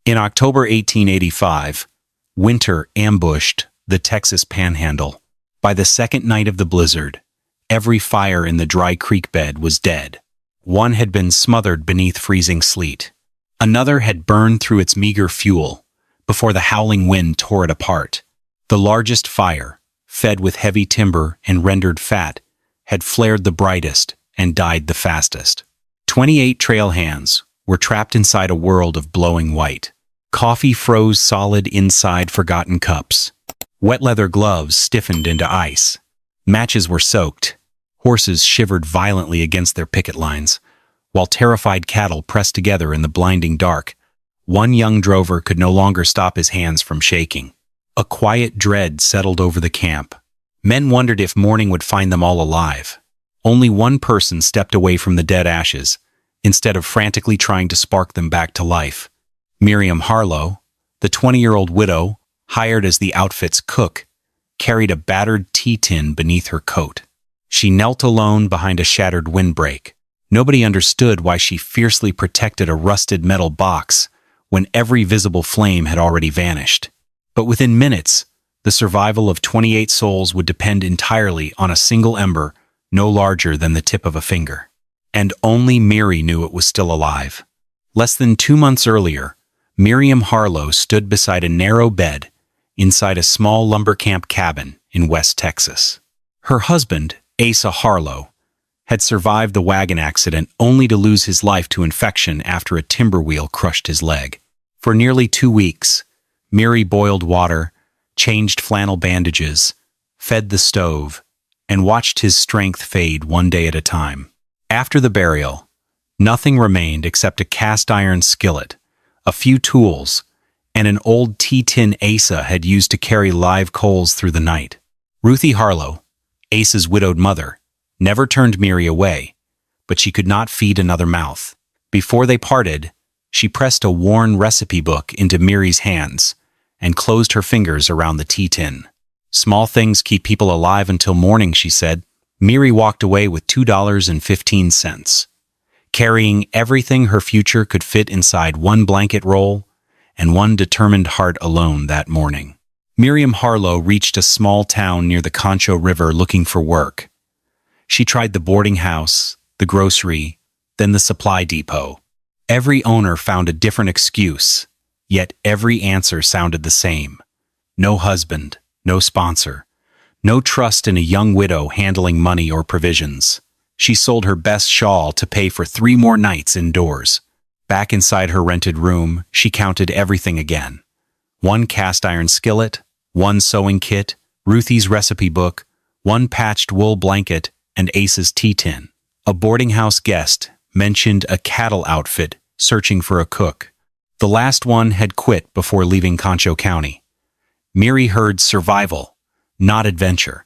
In October 1885, winter ambushed the Texas Panhandle. By the second night of the blizzard, every fire in the dry creek bed was dead. One had been smothered beneath freezing sleet. Another had burned through its meager fuel before the howling wind tore it apart. The largest fire, fed with heavy timber and rendered fat, had flared the brightest and died the fastest. 28 trail hands were trapped inside a world of blowing white. Coffee froze solid inside forgotten cups. Wet leather gloves stiffened into ice. Matches were soaked. Horses shivered violently against their picket lines, while terrified cattle pressed together in the blinding dark. One young drover could no longer stop his hands from shaking. A quiet dread settled over the camp. Men wondered if morning would find them all alive. Only one person stepped away from the dead ashes, instead of frantically trying to spark them back to life. Miriam Harlow, the 20-year-old widow, hired as the outfit's cook, carried a battered tea tin beneath her coat. She knelt alone behind a shattered windbreak. Nobody understood why she fiercely protected a rusted metal box when every visible flame had already vanished. But within minutes, the survival of 28 souls would depend entirely on a single ember no larger than the tip of a finger. And only Miri knew it was still alive. Less than 2 months earlier, Miriam Harlow stood beside a narrow bed inside a small lumber camp cabin in West Texas. Her husband, Asa Harlow, had survived the wagon accident only to lose his life to infection after a timber wheel crushed his leg. For nearly 2 weeks, Miri boiled water, changed flannel bandages, fed the stove, and watched his strength fade one day at a time. After the burial, nothing remained except a cast-iron skillet, a few tools, and an old tea tin Asa had used to carry live coals through the night. Ruthie Harlow, Asa's widowed mother, never turned Miri away, but she could not feed another mouth. Before they parted, she pressed a worn recipe book into Miri's hands and closed her fingers around the tea tin. "Small things keep people alive until morning," she said. Miri walked away with $2.15, carrying everything her future could fit inside one blanket roll and one determined heart alone that morning. Miriam Harlow reached a small town near the Concho River looking for work. She tried the boarding house, the grocery, then the supply depot. Every owner found a different excuse, yet every answer sounded the same. No husband, no sponsor, no trust in a young widow handling money or provisions. She sold her best shawl to pay for 3 more nights indoors. Back inside her rented room, she counted everything again. 1 cast-iron skillet, 1 sewing kit, Ruthie's recipe book, 1 patched wool blanket, and Asa's tea tin. A boarding house guest mentioned a cattle outfit searching for a cook. The last one had quit before leaving Concho County. Miri heard survival, not adventure.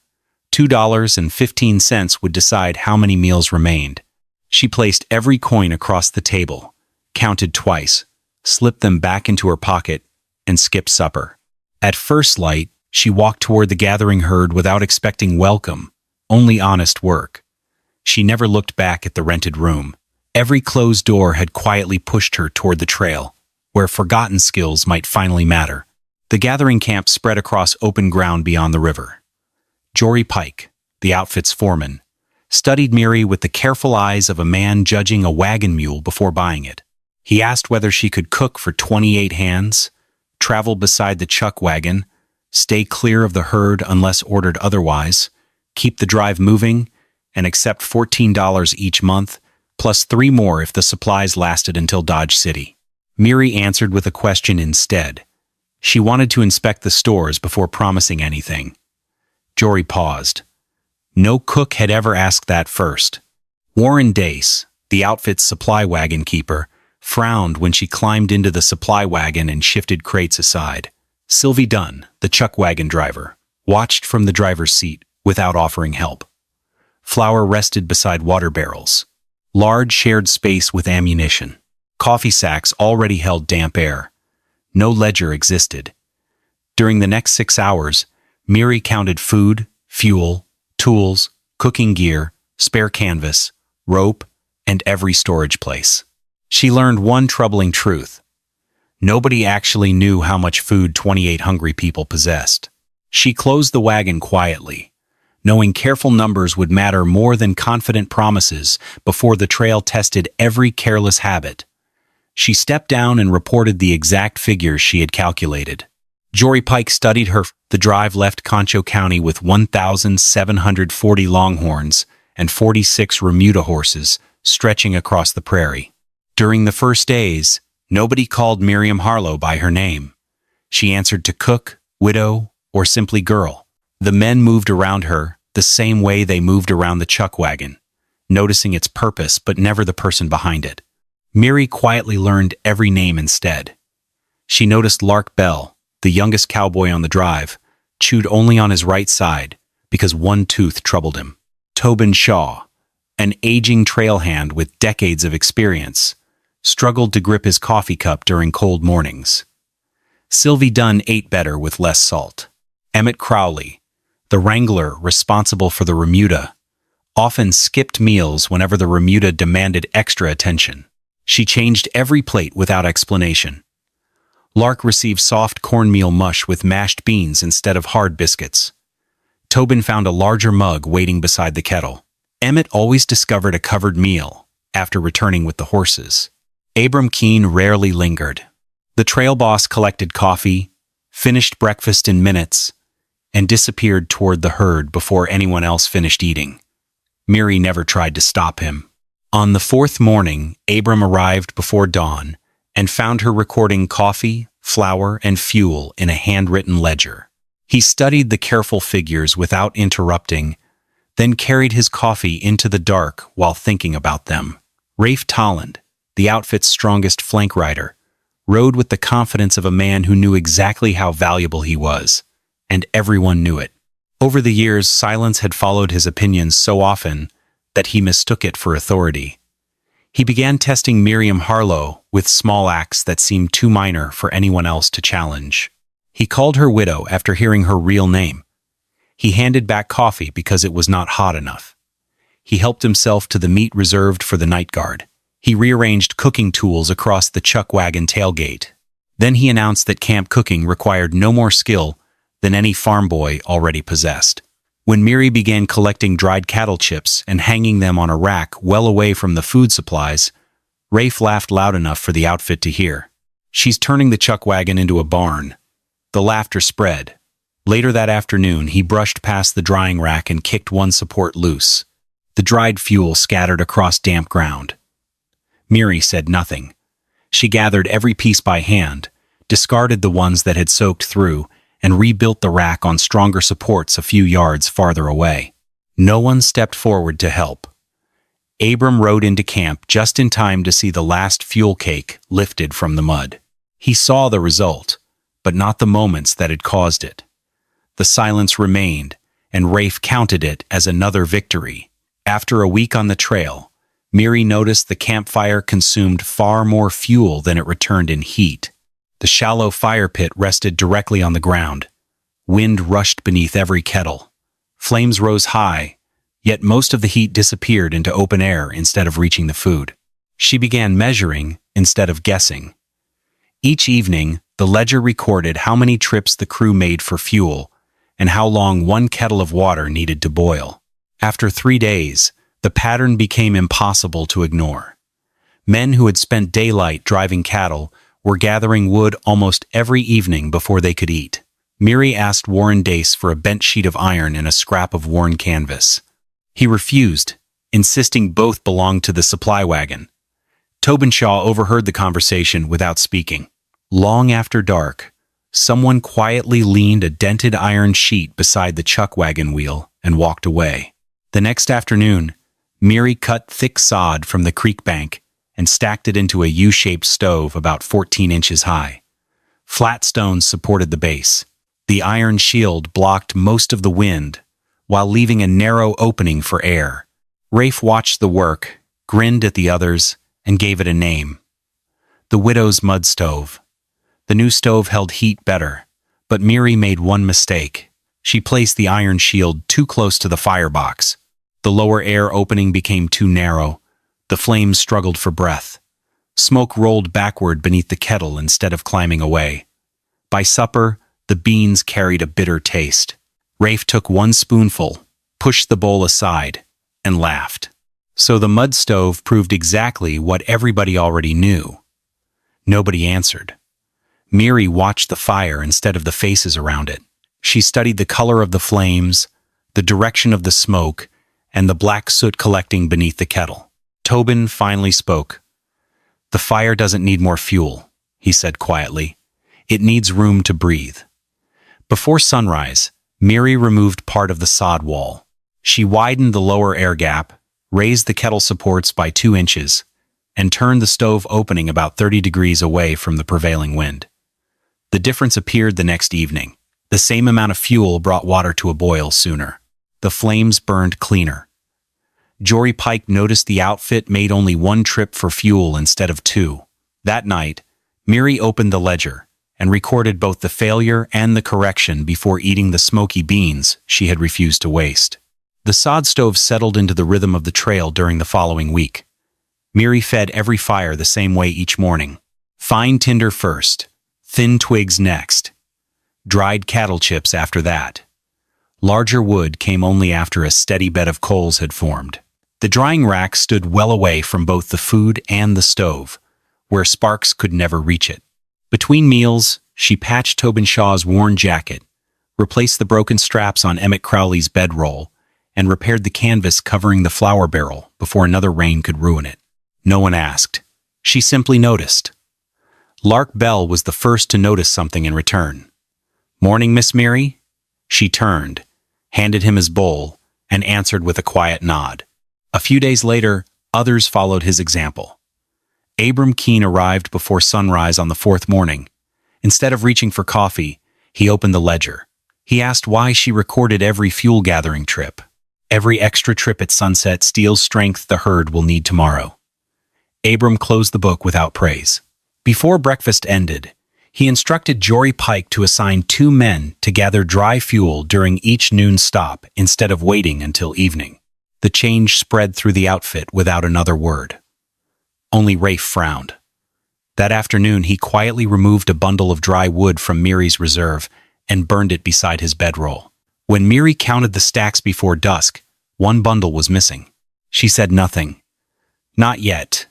$2.15 would decide how many meals remained. She placed every coin across the table, counted twice, slipped them back into her pocket, and skipped supper. At first light, she walked toward the gathering herd without expecting welcome, only honest work. She never looked back at the rented room. Every closed door had quietly pushed her toward the trail, where forgotten skills might finally matter. The gathering camp spread across open ground beyond the river. Jory Pike, the outfit's foreman, studied Miri with the careful eyes of a man judging a wagon mule before buying it. He asked whether she could cook for 28 hands, travel beside the chuck wagon, stay clear of the herd unless ordered otherwise, keep the drive moving, and accept $14 each month, plus 3 more if the supplies lasted until Dodge City. Miri answered with a question instead. She wanted to inspect the stores before promising anything. Jory paused. No cook had ever asked that first. Warren Dace, the outfit's supply wagon keeper, frowned when she climbed into the supply wagon and shifted crates aside. Sylvie Dunn, the chuck wagon driver, watched from the driver's seat without offering help. Flour rested beside water barrels. Large shared space with ammunition. Coffee sacks already held damp air. No ledger existed. During the next 6 hours, Miri counted food, fuel, tools, cooking gear, spare canvas, rope, and every storage place. She learned one troubling truth. Nobody actually knew how much food 28 hungry people possessed. She closed the wagon quietly, knowing careful numbers would matter more than confident promises before the trail tested every careless habit. She stepped down and reported the exact figures she had calculated. Jory Pike studied her. The drive left Concho County with 1,740 longhorns and 46 remuda horses stretching across the prairie. During the first days, nobody called Miriam Harlow by her name. She answered to cook, widow, or simply girl. The men moved around her the same way they moved around the chuck wagon, noticing its purpose but never the person behind it. Miri quietly learned every name instead. She noticed Lark Bell, the youngest cowboy on the drive, chewed only on his right side because one tooth troubled him. Tobin Shaw, an aging trail hand with decades of experience, struggled to grip his coffee cup during cold mornings. Sylvie Dunn ate better with less salt. Emmett Crowley, the wrangler responsible for the remuda, often skipped meals whenever the remuda demanded extra attention. She changed every plate without explanation. Lark received soft cornmeal mush with mashed beans instead of hard biscuits. Tobin found a larger mug waiting beside the kettle. Emmett always discovered a covered meal after returning with the horses. Abram Keene rarely lingered. The trail boss collected coffee, finished breakfast in minutes, and disappeared toward the herd before anyone else finished eating. Miri never tried to stop him. On the fourth morning, Abram arrived before dawn and found her recording coffee, flour, and fuel in a handwritten ledger. He studied the careful figures without interrupting, then carried his coffee into the dark while thinking about them. Rafe Tolland, the outfit's strongest flank rider, rode with the confidence of a man who knew exactly how valuable he was, and everyone knew it. Over the years, silence had followed his opinions so often that he mistook it for authority. He began testing Miriam Harlow with small acts that seemed too minor for anyone else to challenge. He called her widow after hearing her real name. He handed back coffee because it was not hot enough. He helped himself to the meat reserved for the night guard. He rearranged cooking tools across the chuck wagon tailgate. Then he announced that camp cooking required no more skill than any farm boy already possessed. When Miri began collecting dried cattle chips and hanging them on a rack well away from the food supplies, Rafe laughed loud enough for the outfit to hear. "She's turning the chuck wagon into a barn." The laughter spread. Later that afternoon, he brushed past the drying rack and kicked one support loose. The dried fuel scattered across damp ground. Miri said nothing. She gathered every piece by hand, discarded the ones that had soaked through, and rebuilt the rack on stronger supports a few yards farther away. No one stepped forward to help. Abram rode into camp just in time to see the last fuel cake lifted from the mud. He saw the result, but not the moments that had caused it. The silence remained, and Rafe counted it as another victory. After a week on the trail, Miri noticed the campfire consumed far more fuel than it returned in heat. The shallow fire pit rested directly on the ground. Wind rushed beneath every kettle. Flames rose high, yet most of the heat disappeared into open air instead of reaching the food. She began measuring instead of guessing. Each evening, the ledger recorded how many trips the crew made for fuel and how long one kettle of water needed to boil. After 3 days, the pattern became impossible to ignore. Men who had spent daylight driving cattle were gathering wood almost every evening before they could eat. Miri asked Warren Dace for a bent sheet of iron and a scrap of worn canvas. He refused, insisting both belonged to the supply wagon. Tobin Shaw overheard the conversation without speaking. Long after dark, someone quietly leaned a dented iron sheet beside the chuck wagon wheel and walked away. The next afternoon, Miri cut thick sod from the creek bank and stacked it into a U-shaped stove about 14 inches high. Flat stones supported the base. The iron shield blocked most of the wind, while leaving a narrow opening for air. Rafe watched the work, grinned at the others, and gave it a name. The widow's mud stove. The new stove held heat better, but Miri made one mistake. She placed the iron shield too close to the firebox. The lower air opening became too narrow. The flames struggled for breath. Smoke rolled backward beneath the kettle instead of climbing away. By supper, the beans carried a bitter taste. Rafe took one spoonful, pushed the bowl aside, and laughed. So the mud stove proved exactly what everybody already knew. Nobody answered. Miri watched the fire instead of the faces around it. She studied the color of the flames, the direction of the smoke, and the black soot collecting beneath the kettle. Tobin finally spoke. "The fire doesn't need more fuel," he said quietly. "It needs room to breathe." Before sunrise, Miri removed part of the sod wall. She widened the lower air gap, raised the kettle supports by 2 inches, and turned the stove opening about 30 degrees away from the prevailing wind. The difference appeared the next evening. The same amount of fuel brought water to a boil sooner. The flames burned cleaner. Jory Pike noticed the outfit made only 1 trip for fuel instead of 2. That night, Miri opened the ledger and recorded both the failure and the correction before eating the smoky beans she had refused to waste. The sod stove settled into the rhythm of the trail during the following week. Miri fed every fire the same way each morning. Fine tinder first, thin twigs next, dried cattle chips after that. Larger wood came only after a steady bed of coals had formed. The drying rack stood well away from both the food and the stove, where sparks could never reach it. Between meals, she patched Tobin Shaw's worn jacket, replaced the broken straps on Emmett Crowley's bedroll, and repaired the canvas covering the flour barrel before another rain could ruin it. No one asked. She simply noticed. Lark Bell was the first to notice something in return. "Morning, Miss Miri?" She turned, handed him his bowl, and answered with a quiet nod. A few days later, others followed his example. Abram Keene arrived before sunrise on the 4th morning. Instead of reaching for coffee, he opened the ledger. He asked why she recorded every fuel-gathering trip. "Every extra trip at sunset steals strength the herd will need tomorrow." Abram closed the book without praise. Before breakfast ended, he instructed Jory Pike to assign 2 men to gather dry fuel during each noon stop instead of waiting until evening. The change spread through the outfit without another word. Only Rafe frowned. That afternoon, he quietly removed a bundle of dry wood from Miri's reserve and burned it beside his bedroll. When Miri counted the stacks before dusk, 1 bundle was missing. She said nothing. Not yet.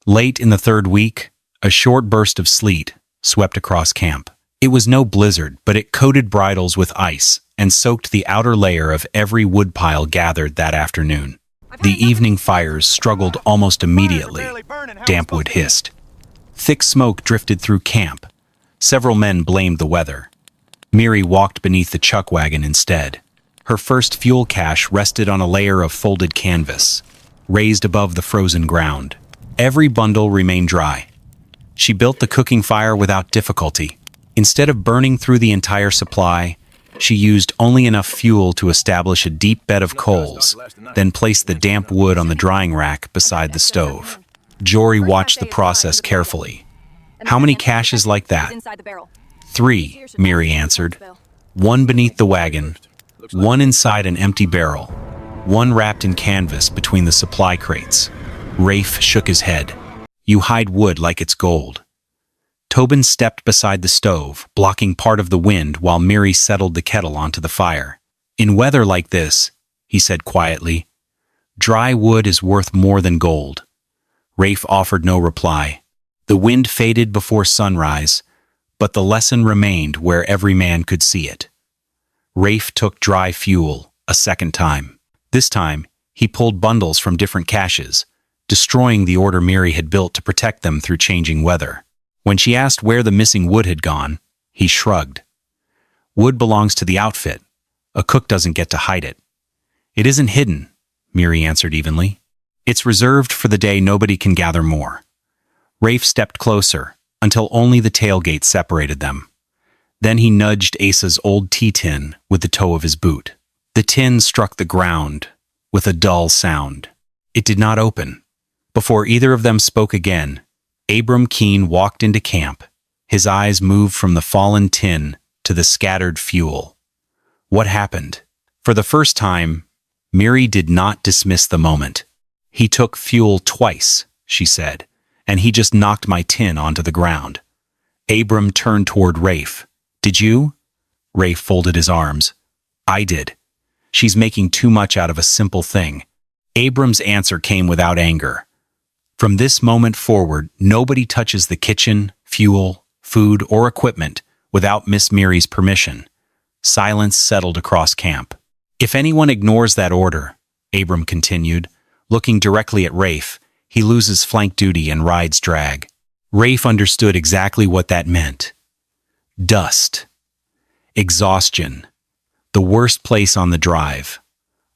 Late in the 3rd week, a short burst of sleet swept across camp. It was no blizzard, but it coated bridles with ice and soaked the outer layer of every woodpile gathered that afternoon. The evening fires struggled almost immediately. Damp wood hissed. Thick smoke drifted through camp. Several men blamed the weather. Miri walked beneath the chuck wagon instead. Her first fuel cache rested on a layer of folded canvas, raised above the frozen ground. Every bundle remained dry. She built the cooking fire without difficulty. Instead of burning through the entire supply, she used only enough fuel to establish a deep bed of coals, then placed the damp wood on the drying rack beside the stove. Jory watched the process carefully. "How many caches like that?" "3, Miri answered. 1 beneath the wagon, 1 inside an empty barrel, 1 wrapped in canvas between the supply crates. Rafe shook his head. "You hide wood like it's gold." Tobin stepped beside the stove, blocking part of the wind while Miri settled the kettle onto the fire. "In weather like this," he said quietly, "dry wood is worth more than gold." Rafe offered no reply. The wind faded before sunrise, but the lesson remained where every man could see it. Rafe took dry fuel a second time. This time, he pulled bundles from different caches, destroying the order Miri had built to protect them through changing weather. When she asked where the missing wood had gone, he shrugged. "Wood belongs to the outfit. A cook doesn't get to hide it." "It isn't hidden," Miri answered evenly. "It's reserved for the day nobody can gather more." Rafe stepped closer, until only the tailgate separated them. Then he nudged Asa's old tea tin with the toe of his boot. The tin struck the ground with a dull sound. It did not open. Before either of them spoke again, Abram Keene walked into camp. His eyes moved from the fallen tin to the scattered fuel. What happened? For the first time, Miri did not dismiss the moment. "He took fuel twice," she said, and he just knocked my tin onto the ground. Abram turned toward Rafe. Did you? Rafe folded his arms. I did. She's making too much out of a simple thing. Abram's answer came without anger. From this moment forward, nobody touches the kitchen, fuel, food, or equipment without Miss Mary's permission. Silence settled across camp. If anyone ignores that order, Abram continued, looking directly at Rafe, he loses flank duty and rides drag. Rafe understood exactly what that meant. Dust. Exhaustion. The worst place on the drive.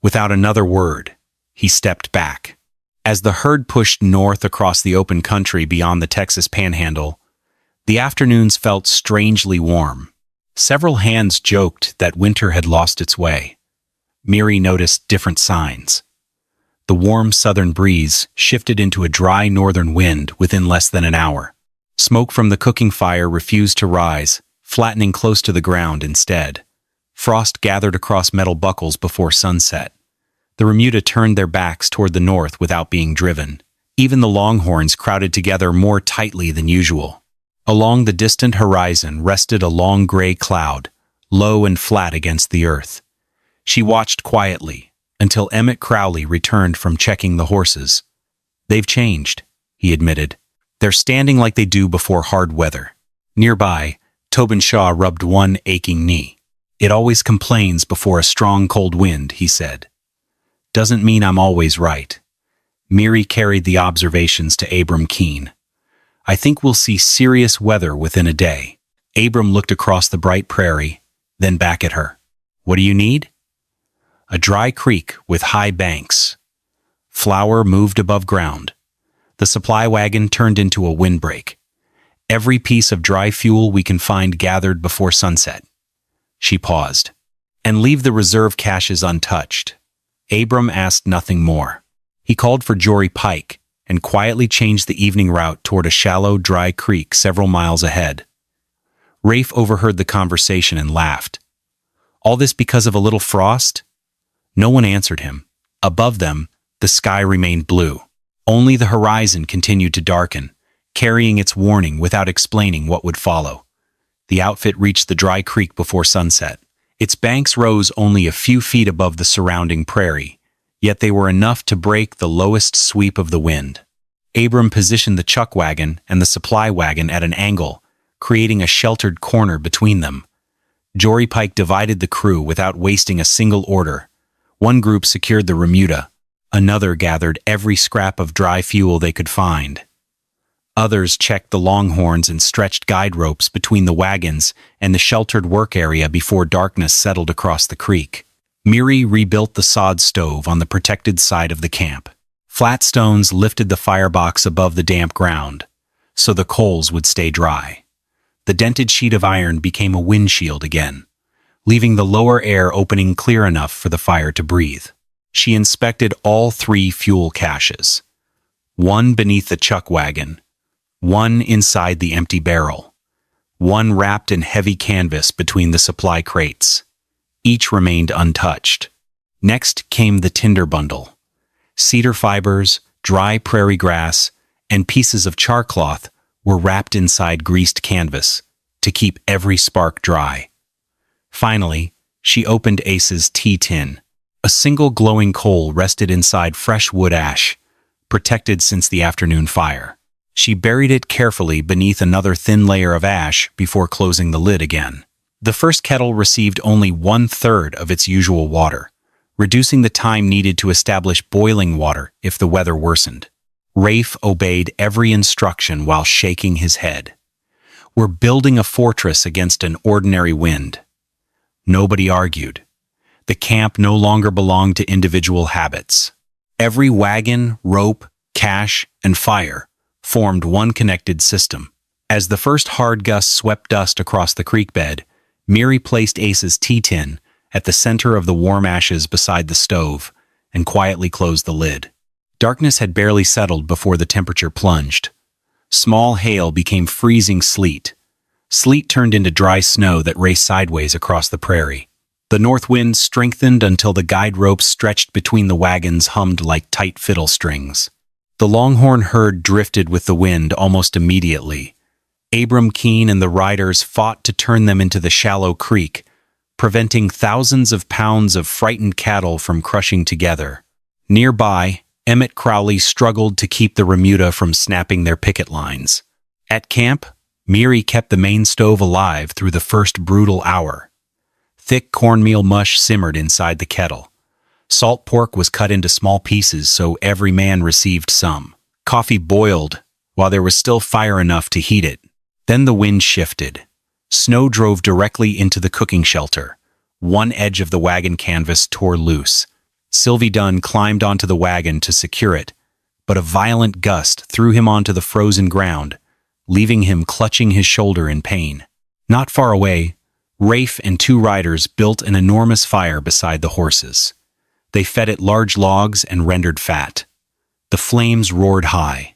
Without another word, he stepped back. As the herd pushed north across the open country beyond the Texas Panhandle, the afternoons felt strangely warm. Several hands joked that winter had lost its way. Mary noticed different signs. The warm southern breeze shifted into a dry northern wind within less than an hour. Smoke from the cooking fire refused to rise, flattening close to the ground instead. Frost gathered across metal buckles before sunset. The remuda turned their backs toward the north without being driven. Even the longhorns crowded together more tightly than usual. Along the distant horizon rested a long gray cloud, low and flat against the earth. She watched quietly until Emmett Crowley returned from checking the horses. They've changed, he admitted. They're standing like they do before hard weather. Nearby, Tobin Shaw rubbed one aching knee. It always complains before a strong cold wind, he said. Doesn't mean I'm always right. Mary carried the observations to Abram Keene. I think we'll see serious weather within a day. Abram looked across the bright prairie, then back at her. What do you need? A dry creek with high banks. Flour moved above ground. The supply wagon turned into a windbreak. Every piece of dry fuel we can find gathered before sunset. She paused. And leave the reserve caches untouched. Abram asked nothing more. He called for Jory Pike and quietly changed the evening route toward a shallow, dry creek several miles ahead. Rafe overheard the conversation and laughed. All this because of a little frost? No one answered him. Above them, the sky remained blue. Only the horizon continued to darken, carrying its warning without explaining what would follow. The outfit reached the dry creek before sunset. Its banks rose only a few feet above the surrounding prairie, yet they were enough to break the lowest sweep of the wind. Abram positioned the chuck wagon and the supply wagon at an angle, creating a sheltered corner between them. Jory Pike divided the crew without wasting a single order. One group secured the remuda. Another gathered every scrap of dry fuel they could find. Others checked the longhorns and stretched guide ropes between the wagons and the sheltered work area before darkness settled across the creek. Miri rebuilt the sod stove on the protected side of the camp. Flat stones lifted the firebox above the damp ground, so the coals would stay dry. The dented sheet of iron became a windshield again, leaving the lower air opening clear enough for the fire to breathe. She inspected all 3 fuel caches. One beneath the chuck wagon, one inside the empty barrel, one wrapped in heavy canvas between the supply crates. Each remained untouched. Next came the tinder bundle. Cedar fibers, dry prairie grass, and pieces of char cloth were wrapped inside greased canvas to keep every spark dry. Finally, she opened Ace's tea tin. A single glowing coal rested inside fresh wood ash, protected since the afternoon fire. She buried it carefully beneath another thin layer of ash before closing the lid again. The first kettle received only 1/3 of its usual water, reducing the time needed to establish boiling water if the weather worsened. Rafe obeyed every instruction while shaking his head. We're building a fortress against an ordinary wind. Nobody argued. The camp no longer belonged to individual habits. Every wagon, rope, cache, and fire formed one connected system. As the first hard gust swept dust across the creek bed, Miri placed Ace's tea tin at the center of the warm ashes beside the stove and quietly closed the lid. Darkness had barely settled before the temperature plunged. Small hail became freezing sleet. Sleet turned into dry snow that raced sideways across the prairie. The north wind strengthened until the guide ropes stretched between the wagons hummed like tight fiddle strings. The longhorn herd drifted with the wind almost immediately. Abram Keene and the riders fought to turn them into the shallow creek, preventing thousands of pounds of frightened cattle from crushing together. Nearby, Emmett Crowley struggled to keep the remuda from snapping their picket lines. At camp, Miri kept the main stove alive through the first brutal hour. Thick cornmeal mush simmered inside the kettle. Salt pork was cut into small pieces so every man received some. Coffee boiled while there was still fire enough to heat it. Then the wind shifted. Snow drove directly into the cooking shelter. One edge of the wagon canvas tore loose. Sylvie Dunn climbed onto the wagon to secure it, but a violent gust threw him onto the frozen ground, leaving him clutching his shoulder in pain. Not far away, Rafe and two riders built an enormous fire beside the horses. They fed it large logs and rendered fat. The flames roared high.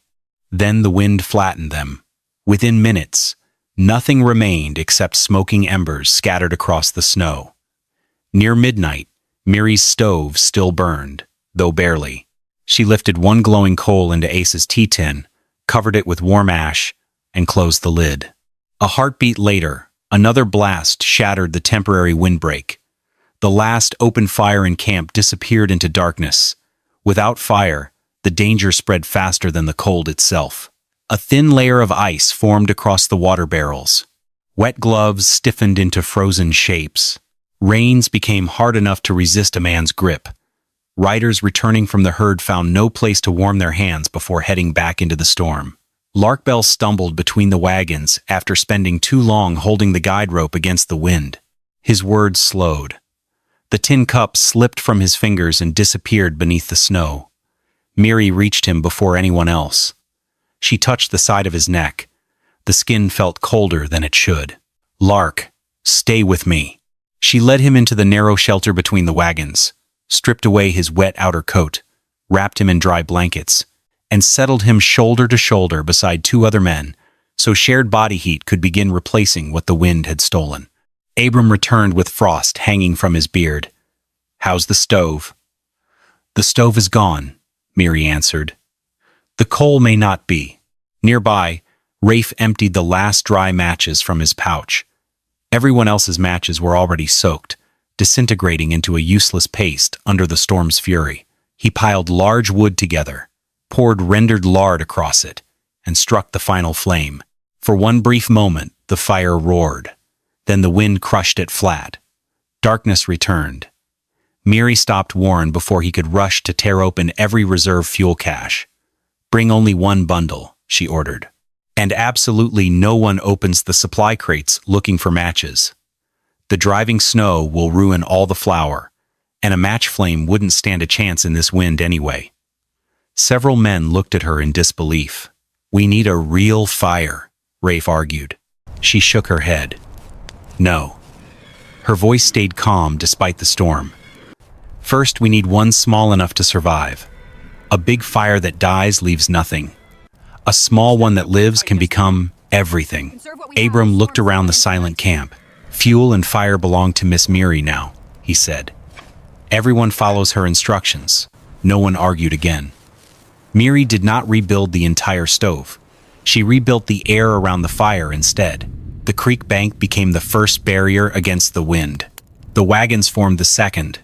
Then the wind flattened them. Within minutes, nothing remained except smoking embers scattered across the snow. Near midnight, Miri's stove still burned, though barely. She lifted one glowing coal into Ace's tea tin, covered it with warm ash, and closed the lid. A heartbeat later, another blast shattered the temporary windbreak. The last open fire in camp disappeared into darkness. Without fire, the danger spread faster than the cold itself. A thin layer of ice formed across the water barrels. Wet gloves stiffened into frozen shapes. Reins became hard enough to resist a man's grip. Riders returning from the herd found no place to warm their hands before heading back into the storm. Larkbell stumbled between the wagons after spending too long holding the guide rope against the wind. His words slowed. The tin cup slipped from his fingers and disappeared beneath the snow. Miri reached him before anyone else. She touched the side of his neck. The skin felt colder than it should. "Lark, stay with me." She led him into the narrow shelter between the wagons, stripped away his wet outer coat, wrapped him in dry blankets, and settled him shoulder to shoulder beside two other men, so shared body heat could begin replacing what the wind had stolen. Abram returned with frost hanging from his beard. "How's the stove?" "The stove is gone," Miri answered. "The coal may not be." Nearby, Rafe emptied the last dry matches from his pouch. Everyone else's matches were already soaked, disintegrating into a useless paste under the storm's fury. He piled large wood together, poured rendered lard across it, and struck the final flame. For one brief moment, the fire roared. Then the wind crushed it flat. Darkness returned. Miri stopped Warren before he could rush to tear open every reserve fuel cache. "Bring only one bundle," she ordered. "And absolutely no one opens the supply crates looking for matches. The driving snow will ruin all the flour, and a match flame wouldn't stand a chance in this wind anyway." Several men looked at her in disbelief. "We need a real fire," Rafe argued. She shook her head. "No." Her voice stayed calm despite the storm. "First, we need one small enough to survive. A big fire that dies leaves nothing. A small one that lives can become everything." Abram looked around the silent camp. "Fuel and fire belong to Miss Miri now," he said. "Everyone follows her instructions." No one argued again. Miri did not rebuild the entire stove. She rebuilt the air around the fire instead. The creek bank became the first barrier against the wind. The wagons formed the second.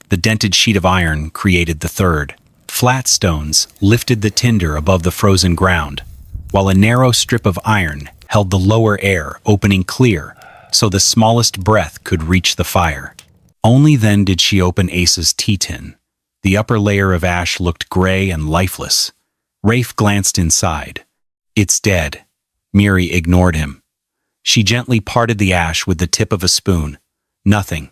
The dented sheet of iron created the third. Flat stones lifted the tinder above the frozen ground, while a narrow strip of iron held the lower air opening clear so the smallest breath could reach the fire. Only then did she open Ace's tea tin. The upper layer of ash looked gray and lifeless. Rafe glanced inside. "It's dead." Miri ignored him. She gently parted the ash with the tip of a spoon. Nothing.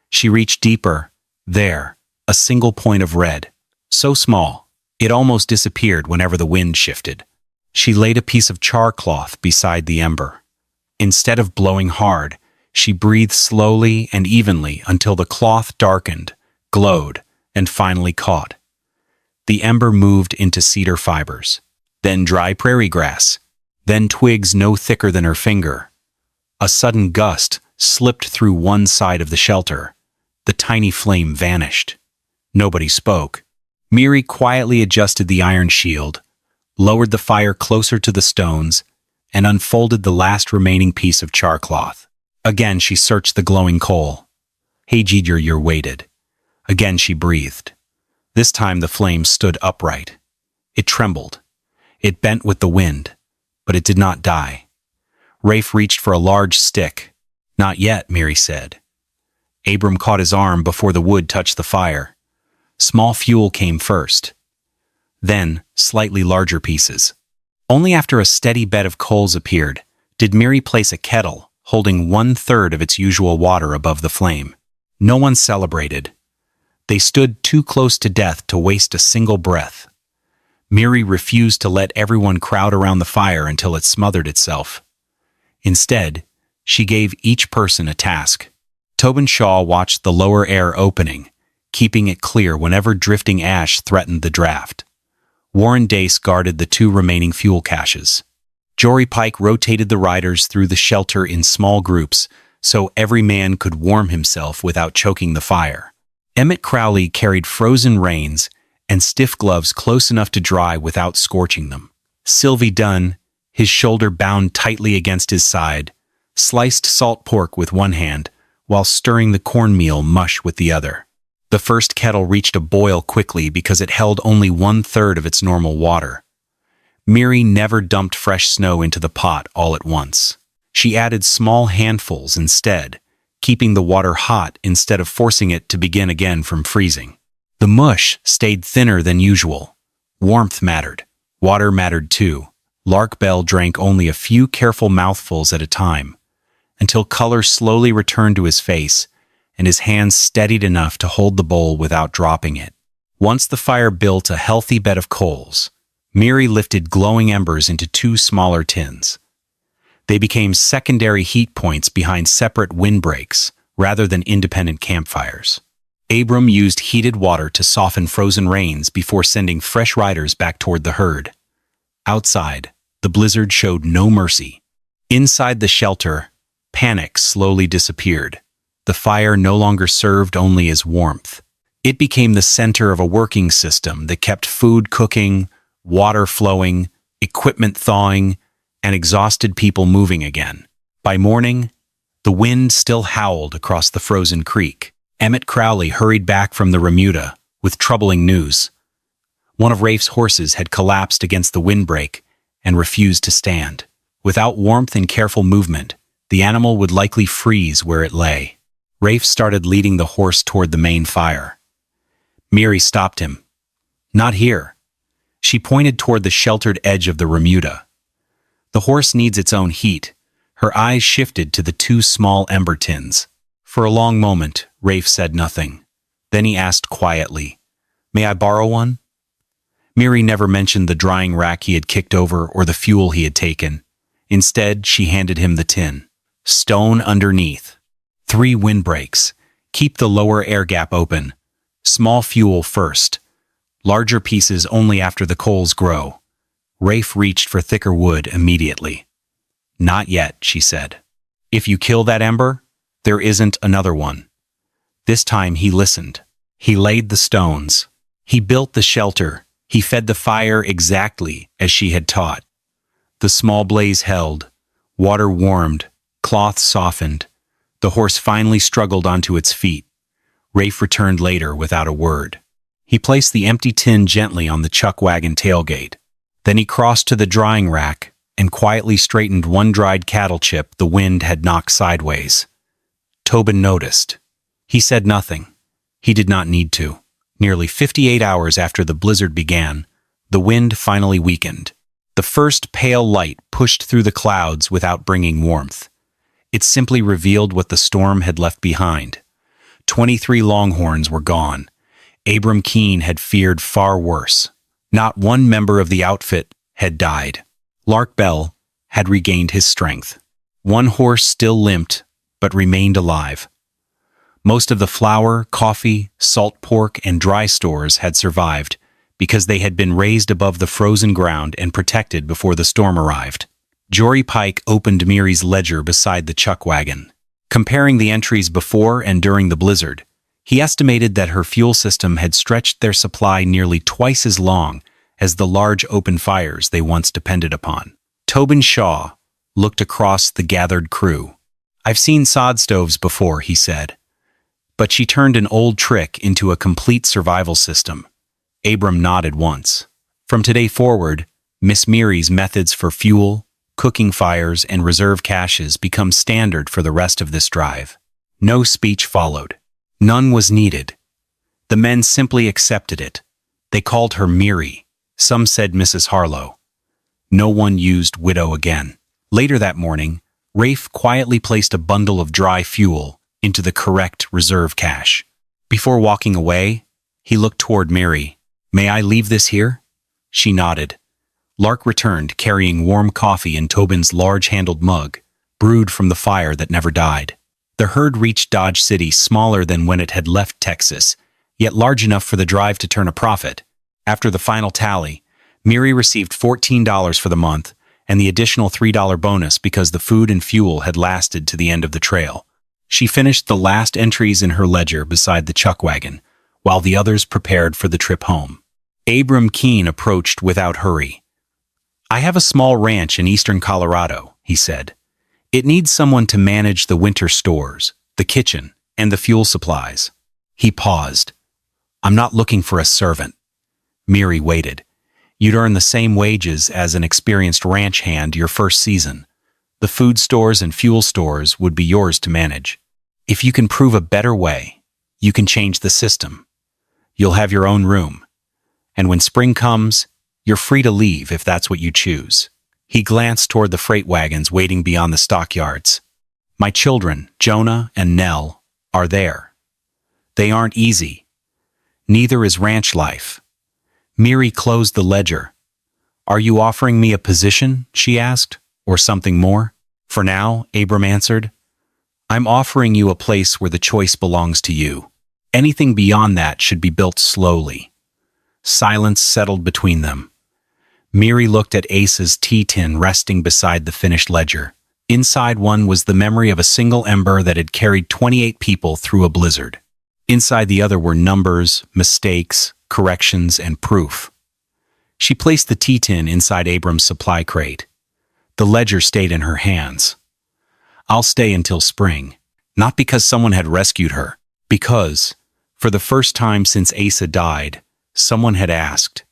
She reached deeper. There, a single point of red. So small, it almost disappeared whenever the wind shifted. She laid a piece of char cloth beside the ember. Instead of blowing hard, she breathed slowly and evenly until the cloth darkened, glowed, and finally caught. The ember moved into cedar fibers, then dry prairie grass, then twigs no thicker than her finger. A sudden gust slipped through one side of the shelter. The tiny flame vanished. Nobody spoke. Miri quietly adjusted the iron shield, lowered the fire closer to the stones, and unfolded the last remaining piece of charcloth. Again she searched the glowing coal. You're waited. Again she breathed. This time the flame stood upright. It trembled. It bent with the wind, but it did not die. Rafe reached for a large stick. Not yet, Miri said. Abram caught his arm before the wood touched the fire. Small fuel came first. Then, slightly larger pieces. Only after a steady bed of coals appeared did Miri place a kettle holding 1/3 of its usual water above the flame. No one celebrated. They stood too close to death to waste a single breath. Miri refused to let everyone crowd around the fire until it smothered itself. Instead, she gave each person a task. Tobin Shaw watched the lower air opening, keeping it clear whenever drifting ash threatened the draft. Warren Dace guarded the 2 remaining fuel caches. Jory Pike rotated the riders through the shelter in small groups so every man could warm himself without choking the fire. Emmett Crowley carried frozen reins and stiff gloves close enough to dry without scorching them. Sylvie Dunn, his shoulder bound tightly against his side, sliced salt pork with one hand while stirring the cornmeal mush with the other. The first kettle reached a boil quickly because it held only 1/3 of its normal water. Miri never dumped fresh snow into the pot all at once. She added small handfuls instead, keeping the water hot instead of forcing it to begin again from freezing. The mush stayed thinner than usual. Warmth mattered. Water mattered too. Lark Bell drank only a few careful mouthfuls at a time, until color slowly returned to his face and his hands steadied enough to hold the bowl without dropping it. Once the fire built a healthy bed of coals, Miri lifted glowing embers into 2 smaller tins. They became secondary heat points behind separate windbreaks rather than independent campfires. Abram used heated water to soften frozen reins before sending fresh riders back toward the herd. Outside, the blizzard showed no mercy. Inside the shelter, panic slowly disappeared. The fire no longer served only as warmth. It became the center of a working system that kept food cooking, water flowing, equipment thawing, and exhausted people moving again. By morning, the wind still howled across the frozen creek. Emmett Crowley hurried back from the remuda with troubling news. One of Rafe's horses had collapsed against the windbreak and refused to stand. Without warmth and careful movement, the animal would likely freeze where it lay. Rafe started leading the horse toward the main fire. Miri stopped him. Not here. She pointed toward the sheltered edge of the remuda. The horse needs its own heat. Her eyes shifted to the 2 small ember tins. For a long moment, Rafe said nothing. Then he asked quietly, "May I borrow one?" Miri never mentioned the drying rack he had kicked over or the fuel he had taken. Instead, she handed him the tin. Stone underneath. 3 windbreaks. Keep the lower air gap open. Small fuel first. Larger pieces only after the coals grow. Rafe reached for thicker wood immediately. "Not yet," she said. "If you kill that ember, there isn't another one." This time he listened. He laid the stones. He built the shelter. He fed the fire exactly as she had taught. The small blaze held. Water warmed. Cloth softened. The horse finally struggled onto its feet. Rafe returned later without a word. He placed the empty tin gently on the chuck wagon tailgate. Then he crossed to the drying rack and quietly straightened one dried cattle chip the wind had knocked sideways. Tobin noticed. He said nothing. He did not need to. Nearly 58 hours after the blizzard began, the wind finally weakened. The first pale light pushed through the clouds without bringing warmth. It simply revealed what the storm had left behind. 23 longhorns were gone. Abram Keene had feared far worse. Not one member of the outfit had died. Lark Bell had regained his strength. One horse still limped, but remained alive. Most of the flour, coffee, salt pork, and dry stores had survived because they had been raised above the frozen ground and protected before the storm arrived. Jory Pike opened Miri's ledger beside the chuck wagon. Comparing the entries before and during the blizzard, He estimated that her fuel system had stretched their supply nearly twice as long as the large open fires they once depended upon. Tobin Shaw looked across the gathered crew. "I've seen sod stoves before," he said. "But she turned an old trick into a complete survival system." Abram nodded once. From today forward, Miss Meary's methods for fuel, cooking fires, and reserve caches become standard for the rest of this drive. No speech followed. None was needed. The men simply accepted it. They called her Meary. Some said Mrs. Harlow. No one used widow again. Later that morning, Rafe quietly placed a bundle of dry fuel into the correct reserve cache. Before walking away, he looked toward Mary. "May I leave this here?" She nodded. Lark returned, carrying warm coffee in Tobin's large-handled mug, brewed from the fire that never died. The herd reached Dodge City smaller than when it had left Texas, yet large enough for the drive to turn a profit. After the final tally, Mary received $14 for the month and the additional $3 bonus because the food and fuel had lasted to the end of the trail. She finished the last entries in her ledger beside the chuck wagon, while the others prepared for the trip home. Abram Keene approached without hurry. "I have a small ranch in eastern Colorado," he said. "It needs someone to manage the winter stores, the kitchen, and the fuel supplies." He paused. "I'm not looking for a servant." Mary waited. "You'd earn the same wages as an experienced ranch hand your first season. The food stores and fuel stores would be yours to manage. If you can prove a better way, you can change the system. You'll have your own room. And when spring comes, you're free to leave if that's what you choose." He glanced toward the freight wagons waiting beyond the stockyards. "My children, Jonah and Nell, are there. They aren't easy. Neither is ranch life." Mary closed the ledger. "Are you offering me a position?" she asked, "or something more?" "For now," Abram answered, "I'm offering you a place where the choice belongs to you. Anything beyond that should be built slowly." Silence settled between them. Mary looked at Ace's tea tin resting beside the finished ledger. Inside one was the memory of a single ember that had carried 28 people through a blizzard. Inside the other were numbers, mistakes, corrections, and proof. She placed the tea tin inside Abram's supply crate. The ledger stayed in her hands. "I'll stay until spring." Not because someone had rescued her, because, for the first time since Asa died, someone had asked,